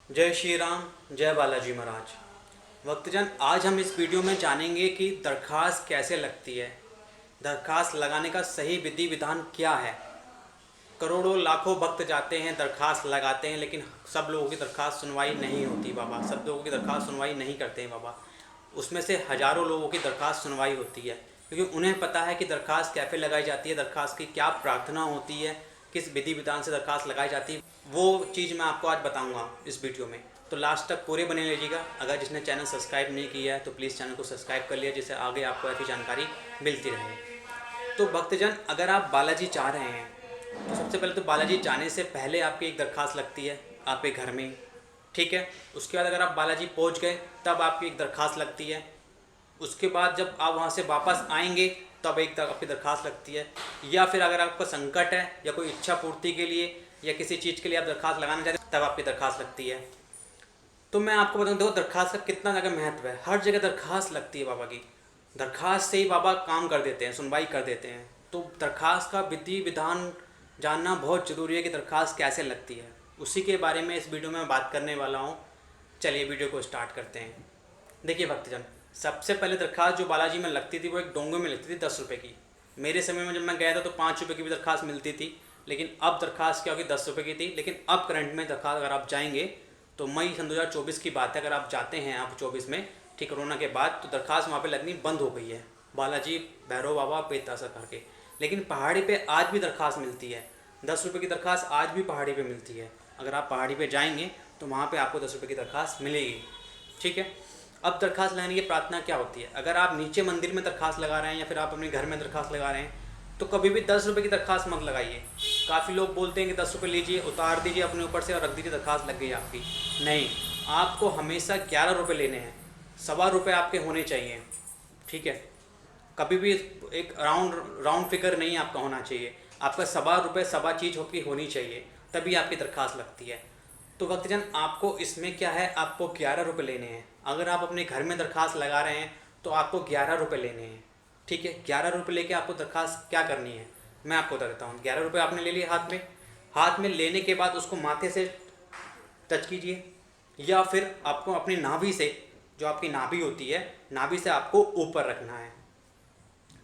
जय श्री राम, जय बालाजी महाराज। भक्तजन, आज हम इस वीडियो में जानेंगे कि दरख्वास्त कैसे लगती है, दरख्वास्त लगाने का सही विधि विधान क्या है। करोड़ों लाखों भक्त जाते हैं, दरख्वास्त लगाते हैं, लेकिन सब लोगों की दरख्वास्त सुनवाई नहीं होती बाबा। सब लोगों की दरख्वास्त सुनवाई नहीं करते हैं बाबा। उसमें से हज़ारों लोगों की दरख्वास्त सुनवाई होती है, क्योंकि उन्हें पता है कि दरख्वास्त कैसे लगाई जाती है, दरख्वास्त की क्या प्रार्थना होती है, किस विधि विधान से दरख्वास्त लगाई जाती है। वो चीज़ मैं आपको आज बताऊंगा इस वीडियो में, तो लास्ट तक पूरे बने लीजिएगा। अगर जिसने चैनल सब्सक्राइब नहीं किया है तो प्लीज़ चैनल को सब्सक्राइब कर लिया, जिससे आगे आपको ऐसी जानकारी मिलती रहे। तो भक्तजन, अगर आप बालाजी चाह रहे हैं तो सबसे पहले तो बालाजी जाने से पहले आपकी एक दरख्वास्त लगती है आपके घर में, ठीक है। उसके बाद अगर आप बालाजी पहुंच गए तब आपकी एक दरख्वास्त लगती है। उसके बाद जब आप वहां से वापस आएंगे तब आपकी दरख्वास्त लगती है। या फिर अगर आपका संकट है या कोई इच्छा पूर्ति के लिए या किसी चीज़ के लिए आप दरख्वास्त लगाना चाहते हैं तब आपकी दरख्वास्त लगती है। तो मैं आपको बताऊँ, देखो दरख्वास्त का कितना ज़्यादा महत्व है। हर जगह दरख्वास्त लगती है बाबा की। दरख्वास्त से ही बाबा काम कर देते हैं, सुनवाई कर देते हैं। तो दरख्वास्त का विधि विधान जानना बहुत ज़रूरी है कि दरख्वास्त कैसे लगती है। उसी के बारे में इस वीडियो में मैं करने वाला हूँ। चलिए वीडियो को स्टार्ट करते हैं। देखिए भक्तजन, सबसे पहले दरख्वास्त जो बालाजी में लगती थी वो एक डोंगे में लगती थी 10 रुपये की। मेरे समय में जब मैं गया था तो 5 रुपये की भी दरख्वास्त मिलती थी, लेकिन अब दरख्वास्त क्या होगी 10 रुपये की थी। लेकिन अब करंट में दरख्वास्त अगर आप जाएंगे तो मई सन 2024 की बात है, अगर आप जाते हैं आप 24 में, ठीक, कोरोना के बाद, तो दरख्वास्त वहाँ पे लगनी बंद हो गई है बालाजी भैरव बाबा पेता सरकार के। लेकिन पहाड़ी पे आज भी दरख्वास्त मिलती है। 10 रुपये की दरख्वास्त आज भी पहाड़ी पे मिलती है। अगर आप पहाड़ी पे जाएंगे तो वहाँ पे आपको 10 रुपये की दरख्वास्त मिलेगी, ठीक है। अब दरख्वास्त लगाने की प्रार्थना क्या होती है। अगर आप नीचे मंदिर में दरख्वास्त लगा रहे हैं या फिर आप अपने घर में दरख्वास्त लगा रहे हैं तो कभी भी 10 रुपये की दरख्वास्त मत लगाइए। काफ़ी लोग बोलते हैं कि 10 रुपये लीजिए, उतार दीजिए अपने ऊपर से और रख दीजिए, दरख्वास्त लग गई आपकी। नहीं, आपको हमेशा 11 रुपये लेने हैं। 1.25 रुपये आपके होने चाहिए, ठीक है। कभी भी एक राउंड फिगर नहीं आपका होना चाहिए। आपका 1.25 रुपये सवा चीज़ होनी चाहिए, तभी आपकी दरख्वास्त लगती है। तो भक्तजन, आपको इसमें क्या है, आपको 11 रुपये लेने हैं। अगर आप अपने घर में दरख्वास्त लगा रहे हैं तो आपको 11 रुपये लेने हैं, ठीक है। 11 रुपये लेके आपको दरख्वास्त क्या करनी है मैं आपको बता देता हूँ। 11 रुपये आपने ले लिए हाथ में लेने के बाद उसको माथे से टच कीजिए, या फिर आपको अपनी नाभि से, जो आपकी नाभि होती है, नाभि से आपको ऊपर रखना है,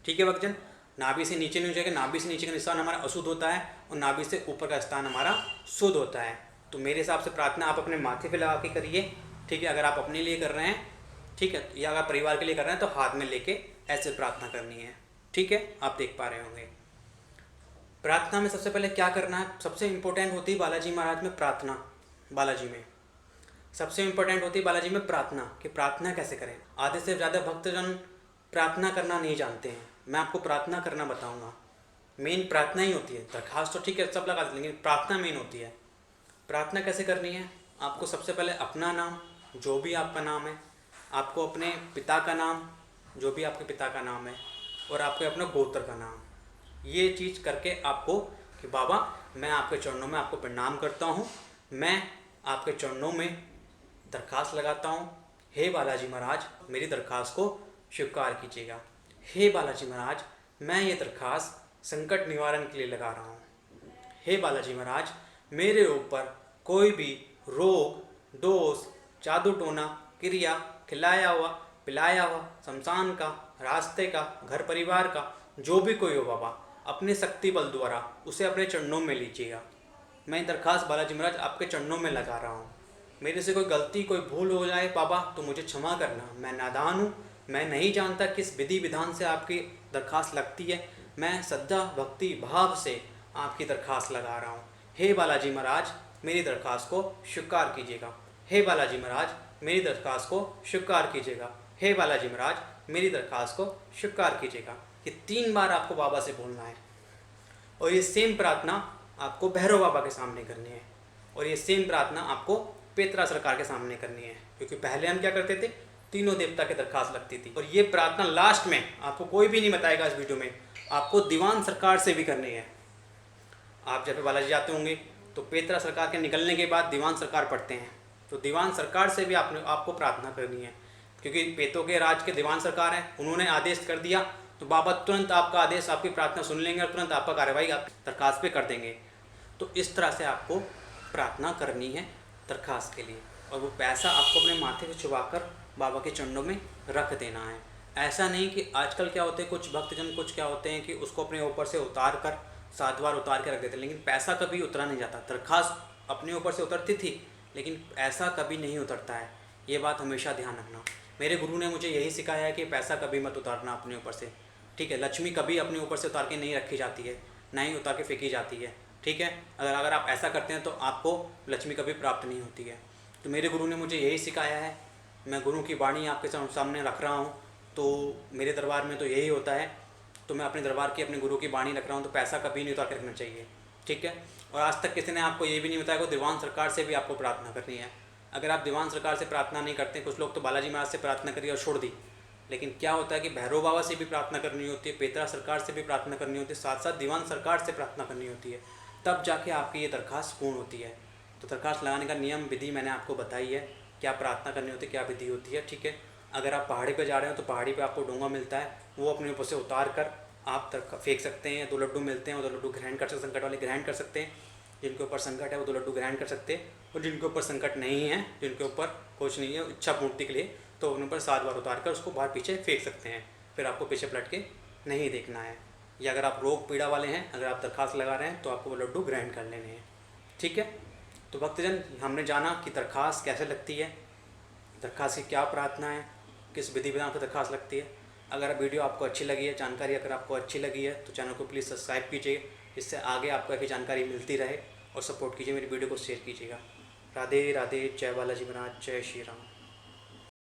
ठीक है भक्तजन। नाभि से नीचे नहीं हो जाएगा। नाभि से नीचे का स्थान हमारा अशुद्ध होता है और नाभि से ऊपर का स्थान हमारा शुद्ध होता है। तो मेरे हिसाब से प्रार्थना आप अपने माथे पे लगा के करिए, ठीक है। अगर आप अपने लिए कर रहे हैं, ठीक है, या अगर परिवार के लिए कर रहे हैं तो हाथ में लेके ऐसे प्रार्थना करनी है, ठीक है। आप देख पा रहे होंगे प्रार्थना में सबसे पहले क्या करना है। सबसे इम्पोर्टेंट होती है बालाजी महाराज में प्रार्थना। बालाजी में सबसे इम्पोर्टेंट होती है बालाजी में प्रार्थना, कि प्रार्थना कैसे करें। आधे से ज़्यादा भक्तजन प्रार्थना करना नहीं जानते हैं। मैं आपको प्रार्थना करना बताऊंगा। मेन प्रार्थना ही होती है। दरख्वास्त तो ठीक है सब लगा देते, लेकिन प्रार्थना मेन होती है। प्रार्थना कैसे करनी है, आपको सबसे पहले अपना नाम, जो भी आपका नाम है, आपको अपने पिता का नाम, जो भी आपके पिता का नाम है, और आपके अपने गोत्र का नाम, ये चीज़ करके आपको कि बाबा मैं आपके चरणों में आपको प्रणाम करता हूँ, मैं आपके चरणों में दरख्वास्त लगाता हूँ। हे बालाजी महाराज, मेरी दरख्वास्त को स्वीकार कीजिएगा। हे बालाजी महाराज, मैं ये दरख्वास्त संकट निवारण के लिए लगा रहा हूँ। हे बालाजी महाराज, मेरे ऊपर कोई भी रोग, दोष, जादू टोना, क्रिया, खिलाया हुआ, पिलाया हुआ, शमशान का, रास्ते का, घर परिवार का, जो भी कोई हो बाबा, अपने शक्ति बल द्वारा उसे अपने चरणों में लीजिएगा। मैं दरख्वास्त बालाजी महाराज आपके चरणों में लगा रहा हूँ। मेरे से कोई गलती, कोई भूल हो जाए बाबा तो मुझे क्षमा करना। मैं नादान हूँ, मैं नहीं जानता किस विधि विधान से आपकी दरख्वास्त लगती है। मैं श्रद्धा भक्ति भाव से आपकी दरख्वास्त लगा रहा हूँ। हे बालाजी महाराज, मेरी दरख्वास्त को स्वीकार कीजिएगा। हे बालाजी महाराज, मेरी दरख्वास्त को स्वीकार कीजिएगा। हे बालाजी महाराज, मेरी दरख्वास्त को स्वीकार कीजिएगा। ये 3 बार आपको बाबा से बोलना है। और ये सेम प्रार्थना आपको भैरव बाबा के सामने करनी है, और ये सेम प्रार्थना आपको पेत्रा सरकार के सामने करनी है। क्योंकि पहले हम क्या करते थे, तीनों देवता की दरख्वास्त लगती थी। और ये प्रार्थना लास्ट में आपको कोई भी नहीं बताएगा इस वीडियो में, आपको दीवान सरकार से भी करनी है। आप जब बालाजी जाते होंगे तो पेत्रा सरकार के निकलने के बाद दीवान सरकार पढ़ते हैं, तो दीवान सरकार से भी आपको प्रार्थना करनी है। क्योंकि पेतों के राज के दीवान सरकार हैं, उन्होंने आदेश कर दिया तो बाबा तुरंत आपका आदेश, आपकी प्रार्थना सुन लेंगे और तुरंत आपका कार्रवाई आप दरख्वास्त पे कर देंगे। तो इस तरह से आपको प्रार्थना करनी है दरख्वास्त के लिए, और वो पैसा आपको अपने माथे पे छुपाकर बाबा के चरणों में रख देना है। ऐसा नहीं कि आजकल क्या होते हैं, कुछ भक्तजन कुछ क्या होते हैं कि उसको अपने ऊपर से उतार कर 7 बार उतार के रख देते हैं, लेकिन पैसा कभी उतरा नहीं जाता। दरख्वास्त अपने ऊपर से उतरती थी, लेकिन ऐसा कभी नहीं उतरता है। ये बात हमेशा ध्यान रखना। मेरे गुरु ने मुझे यही सिखाया है कि पैसा कभी मत उतारना अपने ऊपर से, ठीक है। लक्ष्मी कभी अपने ऊपर से उतार के नहीं रखी जाती है, ना ही उतार के फेंकी जाती है, ठीक है। अगर आप ऐसा करते हैं तो आपको लक्ष्मी कभी प्राप्त नहीं होती है। तो मेरे गुरु ने मुझे यही सिखाया है। मैं गुरु की वाणी आपके सामने रख रहा हूँ, तो मेरे दरबार में तो यही होता है। तो मैं अपने दरबार की अपने गुरु की वाणी रख रहा हूँ, तो पैसा कभी नहीं उतार के रखना चाहिए, ठीक है। और आज तक किसी ने आपको ये भी नहीं बताया कि दीवान सरकार से भी आपको प्रार्थना करनी है। अगर आप दीवान सरकार से प्रार्थना नहीं करते, कुछ लोग तो बालाजी महाराज से प्रार्थना करी और छोड़ दी, लेकिन क्या होता है कि भैरव बाबा से भी प्रार्थना करनी होती है, पेतरा सरकार से भी प्रार्थना करनी होती है, साथ साथ दीवान सरकार से प्रार्थना करनी होती है, तब जाके आपकी ये दरख्वास्त पूर्ण होती है। तो दरख्वास्त लगाने का नियम विधि मैंने आपको बताई है, क्या प्रार्थना करनी होती है, क्या विधि होती है, ठीक है। अगर आप पहाड़ी पे जा रहे हो तो पहाड़ी पे आपको डोंगा मिलता है, वो अपने ऊपर से उतार कर आप फेंक सकते हैं। 2 लड्डू मिलते हैं, वो 2 लड्डू ग्रहण कर सकते, संकट वाले ग्रहण कर सकते हैं। जिनके ऊपर संकट है वो 2 लड्डू ग्रहण कर सकते हैं, और जिनके ऊपर संकट नहीं है, जिनके ऊपर कुछ नहीं है इच्छा पूर्ति के लिए, तो उन ऊपर 7 बार उतार कर उसको बाहर पीछे फेंक सकते हैं। फिर आपको पीछे पलट के नहीं देखना है। या अगर आप रोग पीड़ा वाले हैं, अगर आप दरख्वास्त लगा रहे हैं, तो आपको वो लड्डू ग्रहण कर लेने हैं, ठीक है। तो भक्तजन, हमने जाना कि दरख्वास्त कैसे लगती है, दरख्वास्त की क्या प्रार्थना है, किस विधि विधान पर दरख्वास्त लगती है। अगर वीडियो आपको अच्छी लगी है, जानकारी अगर आपको अच्छी लगी है, तो चैनल को प्लीज़ सब्सक्राइब कीजिए, इससे आगे आपको ऐसी जानकारी मिलती रहे, और सपोर्ट कीजिए, मेरी वीडियो को शेयर कीजिएगा। राधे राधे, जय बालाजी महाराज, जय श्री राम।